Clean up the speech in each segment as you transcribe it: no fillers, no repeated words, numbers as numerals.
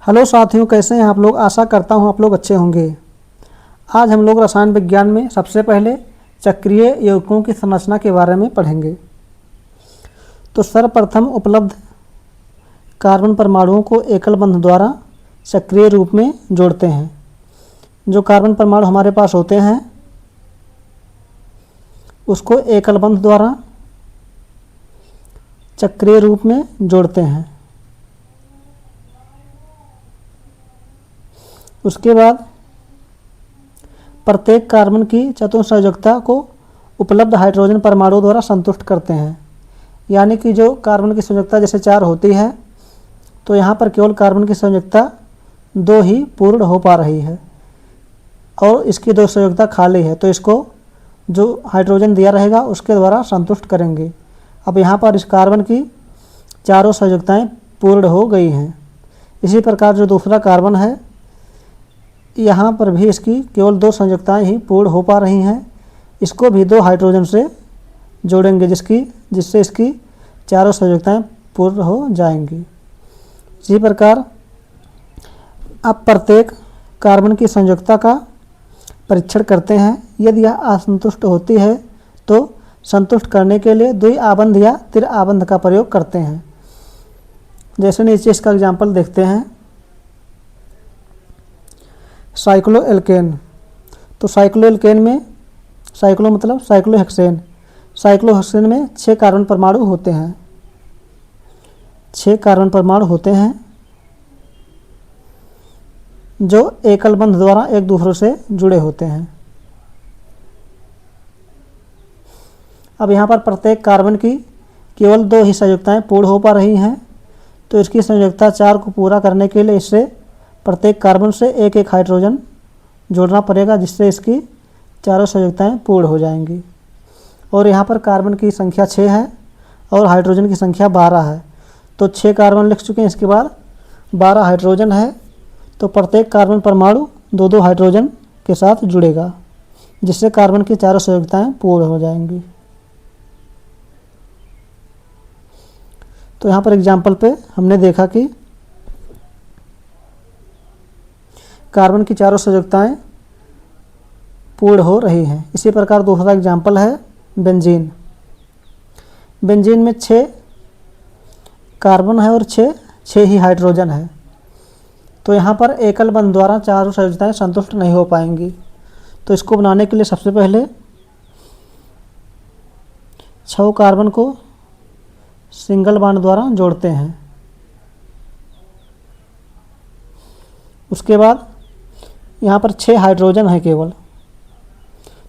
Hello साथियों, कैसे हैं आप लोग। आशा करता हूं आप लोग अच्छे होंगे। आज हम लोग रसायन विज्ञान में सबसे पहले चक्रीय यौगिकों की संरचना के बारे में पढ़ेंगे। तो सर्वप्रथम उपलब्ध कार्बन परमाणुओं को एकल बंध द्वारा चक्रीय रूप में जोड़ते हैं। जो कार्बन परमाणु हमारे पास होते हैं उसको एकल बंध द्वारा चक्रीय रूप में जोड़ते हैं। उसके बाद प्रत्येक कार्बन की चतुःसंयोजकता को उपलब्ध हाइड्रोजन परमाणु द्वारा संतुष्ट करते हैं। यानी कि जो कार्बन की संयोजकता जैसे 4 होती है तो यहाँ पर केवल कार्बन की संयोजकता 2 ही पूर्ण हो पा रही है और इसकी 2 संयोजकता खाली है, तो इसको जो हाइड्रोजन दिया रहेगा उसके द्वारा संतुष्ट करेंगे। अब यहाँ पर इस कार्बन की चारों संयोजकताएं पूर्ण हो गई हैं। इसी प्रकार जो दूसरा कार्बन है यहाँ पर भी इसकी केवल 2 संयोजकताएं ही पूर्ण हो पा रही हैं। इसको भी 2 हाइड्रोजन से जोड़ेंगे जिससे इसकी चारों संयोजकताएं पूर्ण हो जाएंगी। इसी प्रकार अब प्रत्येक कार्बन की संयोजकता का परीक्षण करते हैं। यदि यह असंतुष्ट होती है तो संतुष्ट करने के लिए द्वि आबंध या तिर आबंध का प्रयोग करते हैं। जैसे नीचे इसका एग्जाम्पल देखते हैं। साइक्लोएल्केन। तो साइक्लोएल्केन में साइक्लो मतलब साइक्लोहेक्सेन। साइक्लोहेक्सेन में 6 कार्बन परमाणु होते हैं। 6 कार्बन परमाणु होते हैं जो एकल बंध द्वारा एक दूसरे से जुड़े होते हैं। अब यहाँ पर प्रत्येक कार्बन की केवल 2 ही संयोजकताएं पूर्ण हो पा रही हैं, तो इसकी संयोजकता 4 को पूरा करने के लिए इससे प्रत्येक कार्बन से एक एक हाइड्रोजन जोड़ना पड़ेगा, जिससे इसकी चारों संयोजकताएं पूर्ण हो जाएंगी। और यहाँ पर कार्बन की संख्या 6 है और हाइड्रोजन की संख्या 12 है, तो 6 कार्बन लिख चुके हैं। इसके बाद 12 हाइड्रोजन है, तो प्रत्येक कार्बन परमाणु 2-2 हाइड्रोजन के साथ जुड़ेगा, जिससे कार्बन की चारों संयोजकताएं पूर्ण हो जाएंगी। तो यहाँ पर एग्जाम्पल पे हमने देखा कि कार्बन की चारों संयोजकताएं पूर्ण हो रही हैं। इसी प्रकार दूसरा एग्जाम्पल है बेंजीन। बेंजीन में 6 कार्बन है और 6 ही हाइड्रोजन है, तो यहाँ पर एकल बंध द्वारा चारों संयोजकताएं संतुष्ट नहीं हो पाएंगी। तो इसको बनाने के लिए सबसे पहले 6 कार्बन को सिंगल बॉन्ड द्वारा जोड़ते हैं। उसके बाद यहाँ पर 6 हाइड्रोजन है केवल,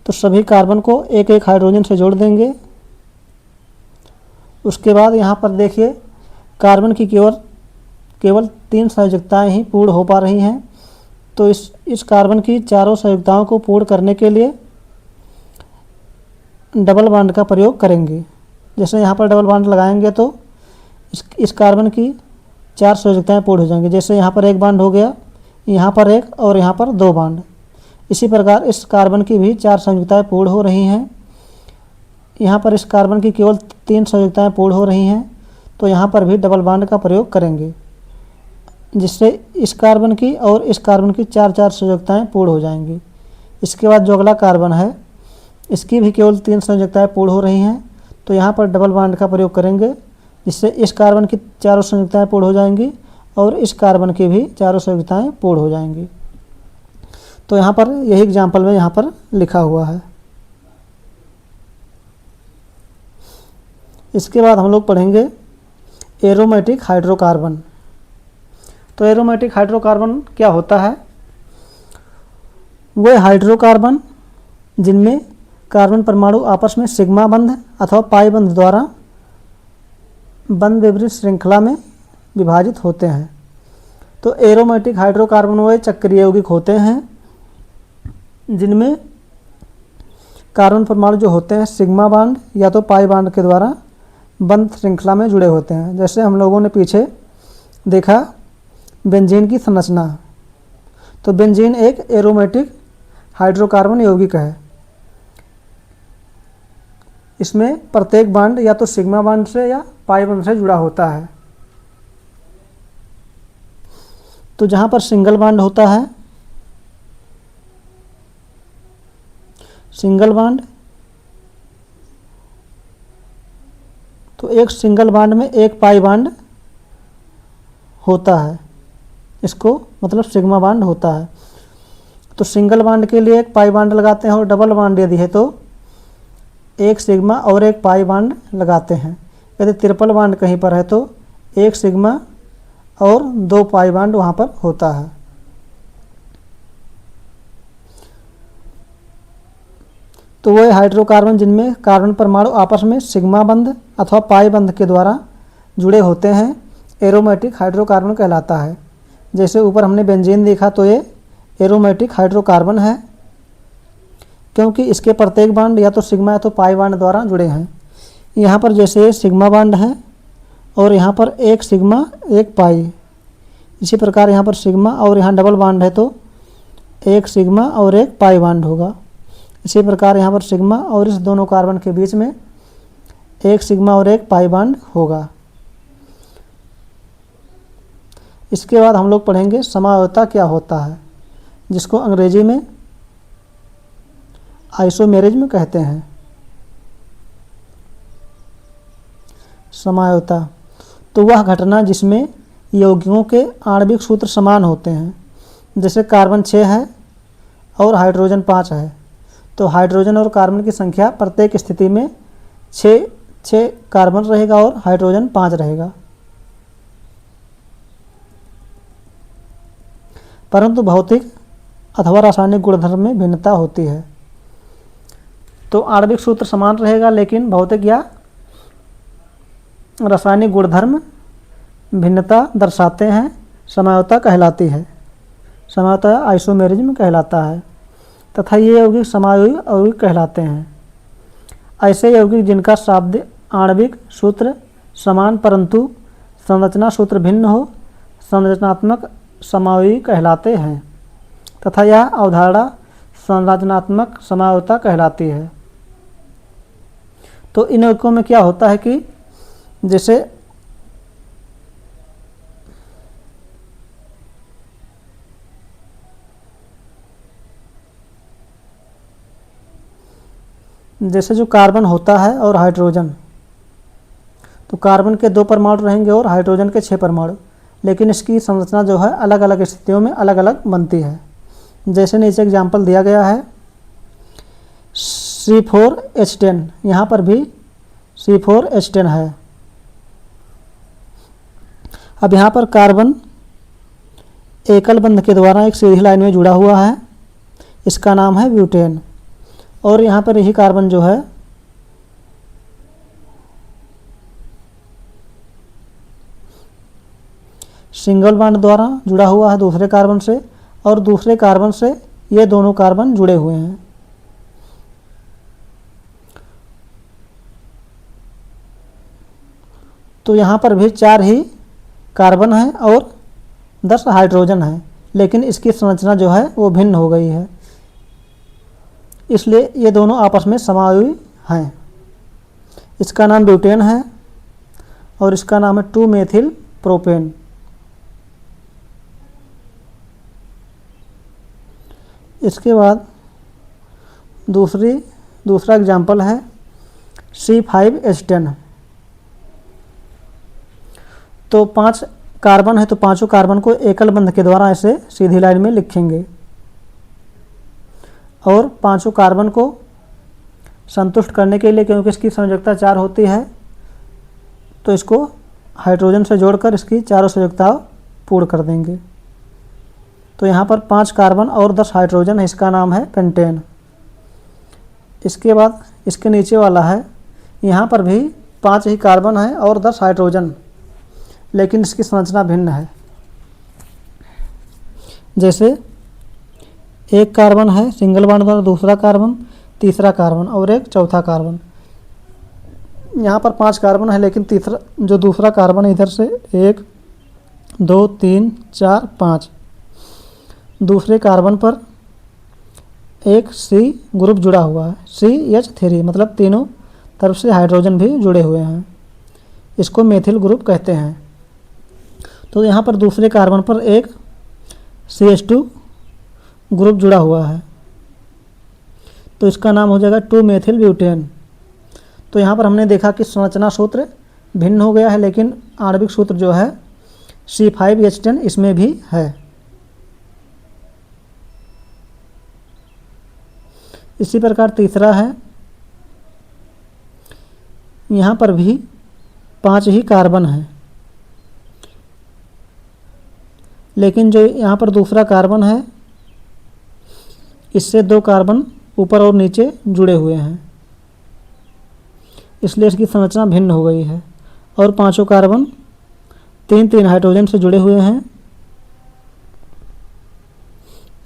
तो सभी कार्बन को एक एक हाइड्रोजन से जोड़ देंगे। उसके बाद यहाँ पर देखिए कार्बन की केवल 3 संयोजकताएं ही पूर्ण हो पा रही हैं, तो इस कार्बन की चारों संयोजकताओं को पूर्ण करने के लिए डबल बॉन्ड का प्रयोग करेंगे। जैसे यहाँ पर डबल बॉन्ड लगाएंगे तो इस कार्बन की 4 संयोजकताएं पूर्ण हो जाएंगी। जैसे यहाँ पर एक बॉन्ड हो गया, यहाँ पर एक और यहाँ पर 2 बॉन्ड। इसी प्रकार इस कार्बन की भी 4 संयोजकताएं पूर्ण हो रही हैं। यहाँ पर इस कार्बन की केवल 3 संयोजकताएं पूर्ण हो रही हैं, तो यहाँ पर भी डबल बॉन्ड का प्रयोग करेंगे, जिससे इस कार्बन की और इस कार्बन की 4-4 संयोजकताएं पूर्ण हो जाएंगी। इसके बाद जो अगला कार्बन है इसकी भी केवल 3 संयोजकताएं पूर्ण हो रही हैं, तो यहाँ पर डबल बॉन्ड का प्रयोग करेंगे, जिससे इस कार्बन की चारों संयोजकताएं पूर्ण हो जाएंगी और इस कार्बन की भी चारों संयोजकताएं पूर्ण हो जाएंगी। तो यहाँ पर यही एग्जाम्पल में यहाँ पर लिखा हुआ है। इसके बाद हम लोग पढ़ेंगे एरोमेटिक हाइड्रोकार्बन। तो एरोमेटिक हाइड्रोकार्बन क्या होता है? वे हाइड्रोकार्बन जिनमें कार्बन परमाणु आपस में सिग्मा बंध अथवा पाई बंध द्वारा बंध विपरीत श्रृंखला में विभाजित होते हैं। तो एरोमेटिक हाइड्रोकार्बन वे चक्रीय यौगिक होते हैं जिनमें कार्बन परमाणु जो होते हैं सिग्मा बॉन्ड या तो पाई बॉन्ड के द्वारा बंध श्रृंखला में जुड़े होते हैं। जैसे हम लोगों ने पीछे देखा बेंजीन की संरचना, तो बेंजीन एक एरोमेटिक हाइड्रोकार्बन यौगिक है। इसमें प्रत्येक बॉन्ड या तो सिग्मा बॉन्ड से या पाई बॉन्ड से जुड़ा होता है। तो जहाँ पर सिंगल बॉन्ड होता है, सिंगल बॉन्ड, तो एक सिंगल बॉन्ड में एक पाई बॉन्ड होता है, इसको मतलब सिग्मा बॉन्ड होता है। तो सिंगल बॉन्ड के लिए एक पाई बॉन्ड लगाते हैं और डबल बॉन्ड यदि है तो एक सिग्मा और एक पाई बॉन्ड लगाते हैं। यदि ट्रिपल बॉन्ड कहीं पर है तो एक सिग्मा और 2 पाई बॉन्ड वहाँ पर होता है। तो वह हाइड्रोकार्बन जिनमें कार्बन परमाणु आपस में सिग्मा बंध अथवा पाई बंध के द्वारा जुड़े होते हैं एरोमेटिक हाइड्रोकार्बन कहलाता है। जैसे ऊपर हमने बेंजीन देखा तो ये एरोमेटिक हाइड्रोकार्बन है, क्योंकि इसके प्रत्येक बॉन्ड या तो सिग्मा या तो पाई बॉन्ड द्वारा जुड़े हैं। यहाँ पर जैसे सिग्मा बॉन्ड है और यहाँ पर एक सिग्मा एक पाई, इसी प्रकार यहाँ पर सिग्मा और यहाँ डबल बॉन्ड है तो एक सिग्मा और एक पाई बॉन्ड होगा। इसी प्रकार यहाँ पर सिग्मा और इस दोनों कार्बन के बीच में एक सिग्मा और एक पाई बॉन्ड होगा। इसके बाद हम लोग पढ़ेंगे समावयवता क्या होता है, जिसको अंग्रेजी में आइसोमेरिज्म कहते हैं। समावयवता तो वह घटना जिसमें यौगिकों के आणविक सूत्र समान होते हैं। जैसे कार्बन 6 है और हाइड्रोजन 5 है, तो हाइड्रोजन और कार्बन की संख्या प्रत्येक स्थिति में 6 कार्बन रहेगा और हाइड्रोजन 5 रहेगा। परंतु भौतिक अथवा रासायनिक गुणधर्म में भिन्नता होती है। तो आणविक सूत्र समान रहेगा लेकिन भौतिक या रासायनिक गुणधर्म भिन्नता दर्शाते हैं, समावयवता कहलाती है। समावयवता आइसोमेरिज्म कहलाता है तथा ये यौगिक समायोगी यौगिक कहलाते हैं। ऐसे यौगिक जिनका शाब्दिक आणविक सूत्र समान परंतु संरचना सूत्र भिन्न हो संरचनात्मक समायोगी कहलाते हैं तथा यह अवधारणा संरचनात्मक समावयवता कहलाती है। तो इन यौगिकों में क्या होता है कि जैसे जो कार्बन होता है और हाइड्रोजन, तो कार्बन के 2 परमाणु रहेंगे और हाइड्रोजन के 6 परमाणु, लेकिन इसकी संरचना जो है अलग अलग स्थितियों में अलग अलग बनती है। जैसे नीचे एग्जाम्पल दिया गया है C4H10, यहाँ पर भी C4H10 है। अब यहाँ पर कार्बन एकल बंध के द्वारा एक सीधी लाइन में जुड़ा हुआ है, इसका नाम है ब्यूटेन। और यहाँ पर यही कार्बन जो है सिंगल बॉन्ड द्वारा जुड़ा हुआ है दूसरे कार्बन से, और दूसरे कार्बन से ये दोनों कार्बन जुड़े हुए हैं। तो यहाँ पर भी 4 ही कार्बन है और 10 हाइड्रोजन है, लेकिन इसकी संरचना जो है वो भिन्न हो गई है, इसलिए ये दोनों आपस में समायोगी हैं। इसका नाम ब्यूटेन है और इसका नाम है 2-मेथिल प्रोपेन। इसके बाद दूसरा एग्जाम्पल है C5H10। तो 5 कार्बन है तो पांचों कार्बन को एकल बंध के द्वारा ऐसे सीधी लाइन में लिखेंगे और पांचों कार्बन को संतुष्ट करने के लिए, क्योंकि इसकी संयोजकता 4 होती है, तो इसको हाइड्रोजन से जोड़कर इसकी चारों संयोजकता पूर्ण कर देंगे। तो यहाँ पर 5 कार्बन और 10 हाइड्रोजन है, इसका नाम है पेंटेन। इसके बाद इसके नीचे वाला है, यहाँ पर भी 5 ही कार्बन है और 10 हाइड्रोजन, लेकिन इसकी संरचना भिन्न है। जैसे एक कार्बन है सिंगल बॉन्ड द्वारा, दूसरा कार्बन, तीसरा कार्बन और एक चौथा कार्बन। यहाँ पर 5 कार्बन है, लेकिन दूसरा कार्बन है इधर से 1 2 3 4 5, दूसरे कार्बन पर एक C ग्रुप जुड़ा हुआ है, CH3, मतलब तीनों तरफ से हाइड्रोजन भी जुड़े हुए हैं, इसको मेथिल ग्रुप कहते हैं। तो यहाँ पर दूसरे कार्बन पर एक CH2 ग्रुप जुड़ा हुआ है, तो इसका नाम हो जाएगा 2 मेथिल ब्यूटेन। तो यहाँ पर हमने देखा कि संरचना सूत्र भिन्न हो गया है, लेकिन आणविक सूत्र जो है C5H10 इसमें भी है। इसी प्रकार तीसरा है, यहाँ पर भी 5 ही कार्बन है, लेकिन जो यहाँ पर दूसरा कार्बन है इससे 2 कार्बन ऊपर और नीचे जुड़े हुए हैं, इसलिए इसकी संरचना भिन्न हो गई है। और 5 कार्बन 3 हाइड्रोजन से जुड़े हुए हैं,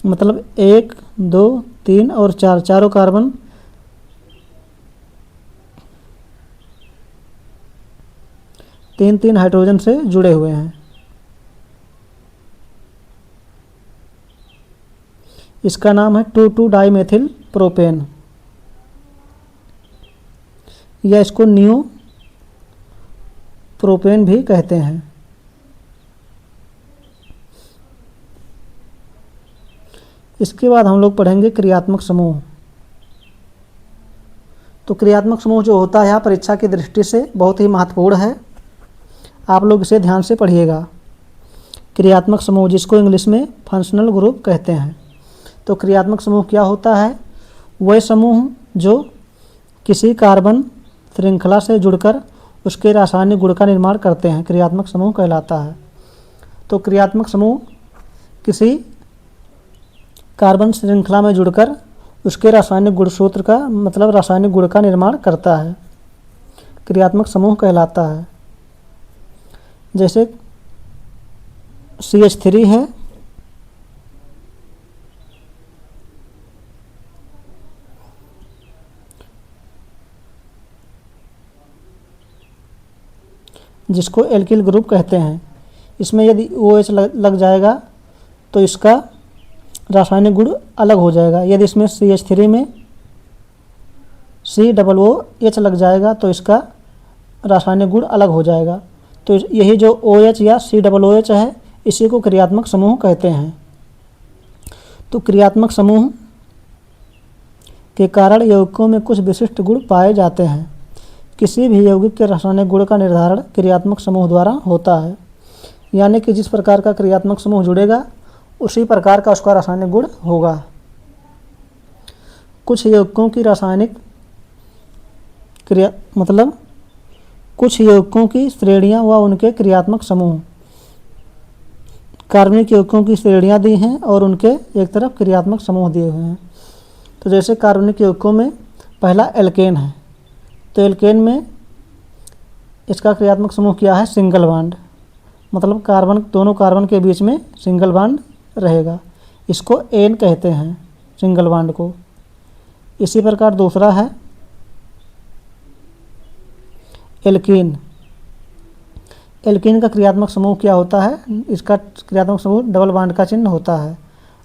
मतलब 1, 2, 3 और 4 चारों कार्बन तीन हाइड्रोजन से जुड़े हुए हैं। इसका नाम है 2,2 डाइमेथिल प्रोपेन, या इसको न्यू प्रोपेन भी कहते हैं। इसके बाद हम लोग पढ़ेंगे क्रियात्मक समूह। तो क्रियात्मक समूह जो होता है यहाँ परीक्षा की दृष्टि से बहुत ही महत्वपूर्ण है, आप लोग इसे ध्यान से पढ़िएगा। क्रियात्मक समूह, जिसको इंग्लिश में फंक्शनल ग्रुप कहते हैं। तो क्रियात्मक समूह क्या होता है? वह समूह जो किसी कार्बन श्रृंखला से जुड़कर उसके रासायनिक गुण का निर्माण करते हैं, क्रियात्मक समूह कहलाता है। तो क्रियात्मक समूह किसी कार्बन श्रृंखला में जुड़कर उसके रासायनिक गुणसूत्र का मतलब रासायनिक गुण का निर्माण करता है, क्रियात्मक समूह कहलाता है। जैसे CH3 है, जिसको एल्किल ग्रुप कहते हैं। इसमें यदि OH लग जाएगा तो इसका रासायनिक गुण अलग हो जाएगा। यदि इसमें CH3 में COOH लग जाएगा तो इसका रासायनिक गुण अलग हो जाएगा। तो यही जो OH या COOH है, इसी को क्रियात्मक समूह कहते हैं। तो क्रियात्मक समूह के कारण यौगिकों में कुछ विशिष्ट गुण पाए जाते हैं। किसी भी यौगिक के रासायनिक गुण का निर्धारण क्रियात्मक समूह द्वारा होता है, यानी कि जिस प्रकार का क्रियात्मक समूह जुड़ेगा उसी प्रकार का उसका रासायनिक गुण होगा। कुछ यौगिकों की रासायनिक क्रिया मतलब कुछ यौगिकों की श्रेणियां व उनके क्रियात्मक समूह, कार्बनिक यौगिकों की श्रेणियां दी हैं और उनके एक तरफ क्रियात्मक समूह दिए हुए हैं। तो जैसे कार्बनिक यौगिकों में पहला एल्केन है, तो एल्केन में इसका क्रियात्मक समूह क्या है? सिंगल बॉन्ड, मतलब दोनों कार्बन के बीच में सिंगल बॉन्ड रहेगा, इसको एन कहते हैं सिंगल बॉन्ड को। इसी प्रकार दूसरा है एल्कीन। एल्कीन का क्रियात्मक समूह क्या होता है? इसका क्रियात्मक समूह डबल बॉन्ड का चिन्ह होता है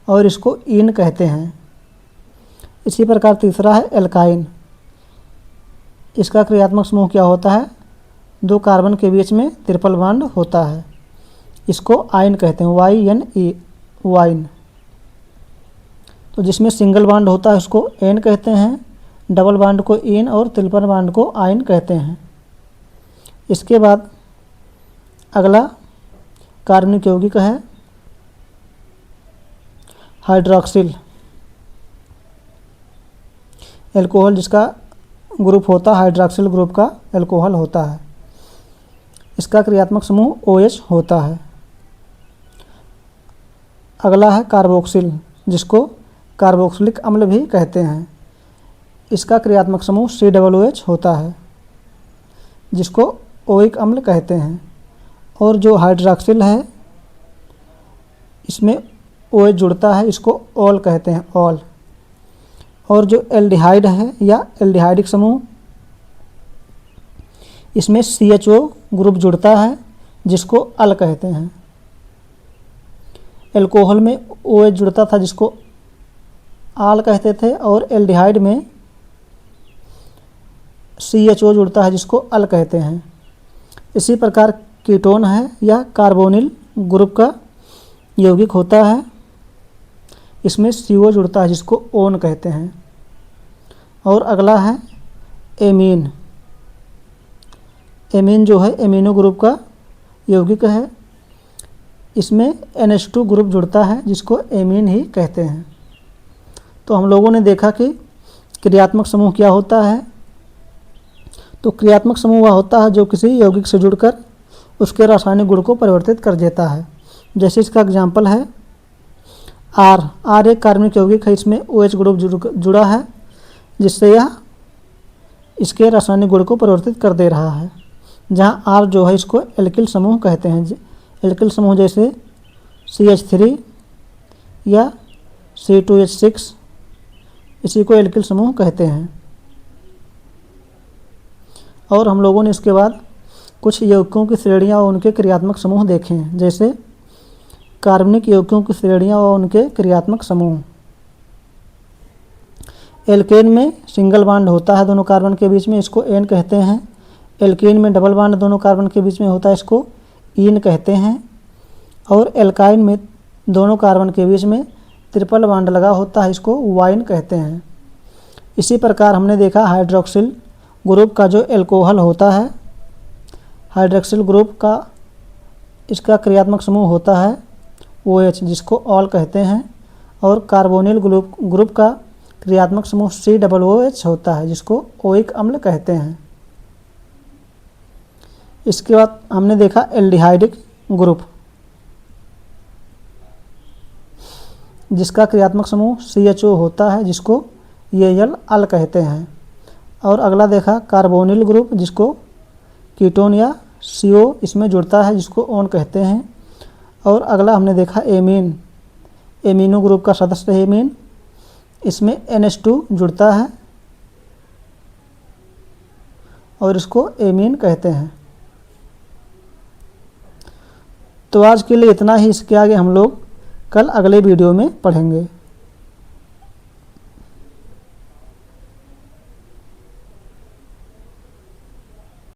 और इसको इन कहते हैं। इसी प्रकार तीसरा है एल्काइन। इसका क्रियात्मक समूह क्या होता है? 2 कार्बन के बीच में ट्रिपल बॉन्ड होता है, इसको आइन कहते हैं, YNE वाइन। तो जिसमें सिंगल बॉन्ड होता है उसको एन कहते हैं, डबल बॉन्ड को इन और ट्रिपल बॉन्ड को आइन कहते हैं। इसके बाद अगला कार्बनिक यौगिक है हाइड्रोक्सिल। एल्कोहल जिसका ग्रुप होता है हाइड्रोक्सिल ग्रुप का एल्कोहल होता है, इसका क्रियात्मक समूह OH होता है। अगला है कार्बोक्सिल, जिसको कार्बोक्सिलिक अम्ल भी कहते हैं, इसका क्रियात्मक समूह COOH होता है, जिसको ओइक अम्ल कहते हैं। और जो हाइड्रोक्सिल है इसमें OH जुड़ता है, इसको ऑल कहते हैं, ऑल। और जो एल्डिहाइड है या एल्डिहाइडिक समूह, इसमें CHO ग्रुप जुड़ता है, जिसको अल कहते हैं। एल्कोहल में OH जुड़ता था, जिसको आल कहते थे, और एल्डिहाइड में CHO जुड़ता है, जिसको अल कहते हैं। इसी प्रकार कीटोन है या कार्बोनिल ग्रुप का यौगिक होता है, इसमें CO जुड़ता है जिसको ओन कहते हैं। और अगला है एमीन। एमीन जो है एमिनो ग्रुप का यौगिक है, इसमें NH2 ग्रुप जुड़ता है जिसको एमीन ही कहते हैं। तो हम लोगों ने देखा कि क्रियात्मक समूह क्या होता है। तो क्रियात्मक समूह वह होता है जो किसी यौगिक से जुड़कर उसके रासायनिक गुण को परिवर्तित कर देता है। जैसे इसका एग्जाम्पल है R एक कार्बनिक यौगिक है, इसमें OH ग्रुप जुड़ा है जिससे यह इसके रासायनिक गुण को परिवर्तित कर दे रहा है। जहाँ R जो है इसको एल्किल समूह कहते हैं। एल्किल समूह जैसे CH3 या C2H6, इसी को एल्किल समूह कहते हैं। और हम लोगों ने इसके बाद कुछ यौगिकों की श्रेणियाँ और उनके क्रियात्मक समूह देखे हैं, जैसे कार्बनिक यौगिकों की श्रेणियाँ और उनके क्रियात्मक समूह। एल्केन में सिंगल बांड होता है दोनों कार्बन के बीच में, इसको एन कहते हैं। एल्कीन में डबल बांड दोनों कार्बन के बीच में होता है, इसको ईन कहते हैं। और एल्काइन में दोनों कार्बन के बीच में ट्रिपल बांड लगा होता है, इसको वाइन कहते हैं। इसी प्रकार हमने देखा हाइड्रोक्सिल ग्रुप का जो एल्कोहल होता है, हाइड्रोक्सिल ग्रुप का इसका क्रियात्मक समूह होता है OH जिसको ऑल कहते हैं। और कार्बोनिल ग्रुप का क्रियात्मक समूह COOH होता है जिसको ओइक अम्ल कहते हैं। इसके बाद हमने देखा एल्डिहाइडिक ग्रुप जिसका क्रियात्मक समूह CHO होता है जिसको Al अल कहते हैं। और अगला देखा कार्बोनिल ग्रुप जिसको कीटोन या CO इसमें जुड़ता है जिसको ओन कहते हैं। और अगला हमने देखा एमीन, एमिनो ग्रुप का सदस्य है एमीन, इसमें NH2 जुड़ता है और इसको एमीन कहते हैं। तो आज के लिए इतना ही, इसके आगे हम लोग कल अगले वीडियो में पढ़ेंगे।